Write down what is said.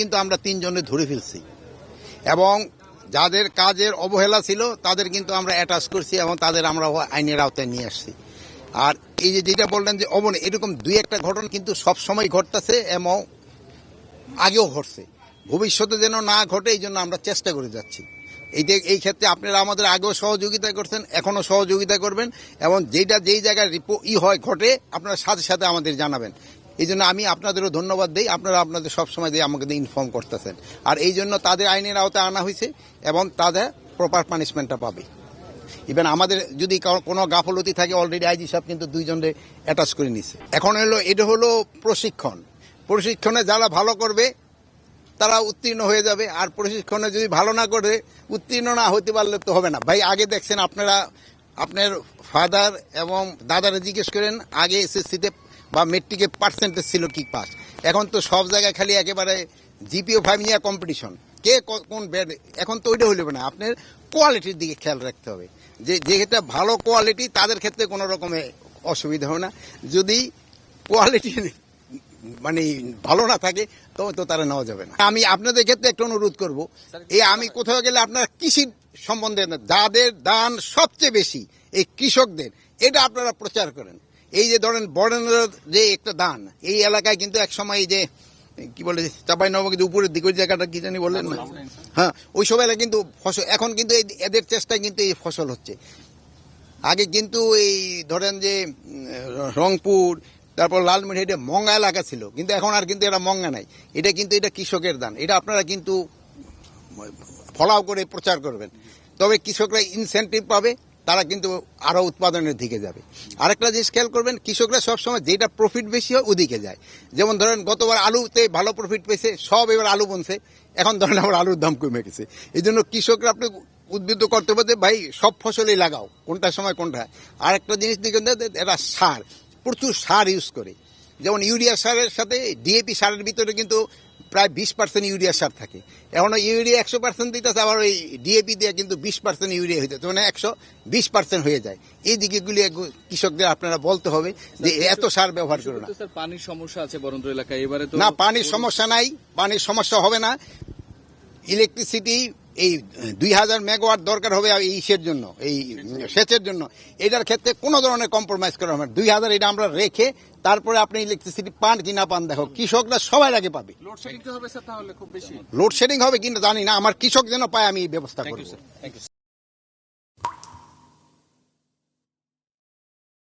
কিন্তু আমরা 3 জনে ধরে ফেলছি এবং যাদের কাজের অবহেলা ছিল তাদের কিন্তু আমরা অ্যাটাচ করছি এবং তাদের আমরা আইনের আওতায় নিয়ে আসছি। আর এই যে যেটা বললেন যে এরকম 2-1টা ঘটনা কিন্তু সব সময় ঘটতেছে এবং আগেও ঘটছে, ভবিষ্যতে যেন না ঘটে এই জন্য আমরা চেষ্টা করে যাচ্ছি। এই ক্ষেত্রে আপনারা আমাদের আগেও সহযোগিতা করছেন, এখনো সহযোগিতা করবেন এবং যেই জায়গায় ঘটে আপনারা সাথে সাথে আমাদের জানাবেন। এই জন্য আমি আপনাদেরও ধন্যবাদ দিই, আপনারা আপনাদের সবসময় দিয়ে আমাকে ইনফর্ম করতেছেন। আর এই জন্য তাদের আইনের আওতায় আনা হয়েছে এবং তাদের প্রপার পানিশমেন্টটা পাবে। ইভেন আমাদের যদি কোনো গাফলতি থাকে অলরেডি আইজি সাহেব কিন্তু 2 জনকে অ্যাটাচ করে নিছে। এখন এটা হলো প্রশিক্ষণে যারা ভালো করবে তারা উত্তীর্ণ হয়ে যাবে, আর প্রশিক্ষণে যদি ভালো না করে উত্তীর্ণ না হতে পারলে তো হবে না। ভাই আগে দেখছেন আপনারা আপনার ফাদার এবং দাদারা জিজ্ঞেস করেন আগে এসএসসিতে বা মেট্রিকে পার্সেন্টেজ ছিল কি পাস। এখন তো সব জায়গায় খালি একেবারে জিপিও 5 নিয়ে কম্পিটিশন, কে কোন ব্যাড। এখন তো ওইটা হইলে না, আপনার কোয়ালিটির দিকে খেয়াল রাখতে হবে। যেটা ভালো কোয়ালিটি তাদের ক্ষেত্রে কোনো রকমের অসুবিধা হবে না। যদি কোয়ালিটি মানে ভালো না থাকে তবে তো তারা নেওয়া যাবে না। আমি আপনাদের ক্ষেত্রে একটা অনুরোধ করবো, আমি কোথাও গেলে আপনারা কৃষি সম্বন্ধে যাদের দান সবচেয়ে বেশি এই কৃষকদের, এটা আপনারা প্রচার করেন। এই যে ধরেন বরেন্দ্র যে একটা দান, এই এলাকায় কিন্তু এক সময় যে কি বলে চাঁপাইনবাবগঞ্জ উপরের দিকে ওই জায়গাটা কি জানি বললেন না, হ্যাঁ ওই সব এলাকায় কিন্তু ফসল, এখন কিন্তু এদের চেষ্টায় কিন্তু এই ফসল হচ্ছে। আগে কিন্তু এই ধরেন যে রংপুর তারপর লালমনিরহাট এটা মঙ্গা এলাকা ছিল, কিন্তু এখন আর কিন্তু এটা মঙ্গা নাই। এটা কিন্তু এটা কৃষকের দান, এটা আপনারা কিন্তু ফলাও করে প্রচার করবেন। তবে কৃষকরা ইনসেন্টিভ পাবে, তারা কিন্তু আরো উৎপাদনের দিকে যাবে। আরেকটা জিনিস খেয়াল করবেন, কৃষকরা সবসময় যেটা প্রফিট বেশি হয় ওদিকে যায়। যেমন ধরেন গতবার আলুতে ভালো প্রফিট পেয়েছে, সব এবার আলু বনছে, এখন ধরেন আবার আলুর দাম কমে গেছে। এই জন্য কৃষকরা আপনি উদ্বুদ্ধ করতে পারবে ভাই সব ফসলই লাগাও, কোনটার সময় কোনটা। আরেকটা জিনিস দিকে এরা সার, প্রচুর সার ইউজ করে। যেমন ইউরিয়া সারের সাথে ডিএপি সারের ভিতরে কিন্তু প্রায় 20% ইউরিয়া সার থাকে। এখন ইউরিয়া 100% দিতেছে, আবার ওই ডিএপি দিয়ে কিন্তু 20% ইউরিয়া হয়ে যাচ্ছে, মানে 120% হয়ে যায়। এই দিকগুলি কৃষকদের আপনারা বলতে হবে যে এত সার ব্যবহার করো না। পানির সমস্যা আছে বরেন্দ্র এলাকায়, এবারে তো না পানির সমস্যা নাই, পানির সমস্যা হবে না। ইলেকট্রিসিটি এই 2000 মেগাওয়াট দরকার হবে ইসের জন্য, এই সেচের জন্য। এটার ক্ষেত্রে কোনো ধরনের কম্প্রোমাইজ করা হবে না। 2000 এটা আমরা রেখে তারপরে আপনি ইলেকট্রিসিটি পান কি না পান দেখো, কৃষকরা সবার আগে পাবে। লোডশেডিং হবে স্যার, তাহলে খুব বেশি লোডশেডিং হবে কিনা জানি না, আমার কৃষক যেন পায় আমি এই ব্যবস্থা করব।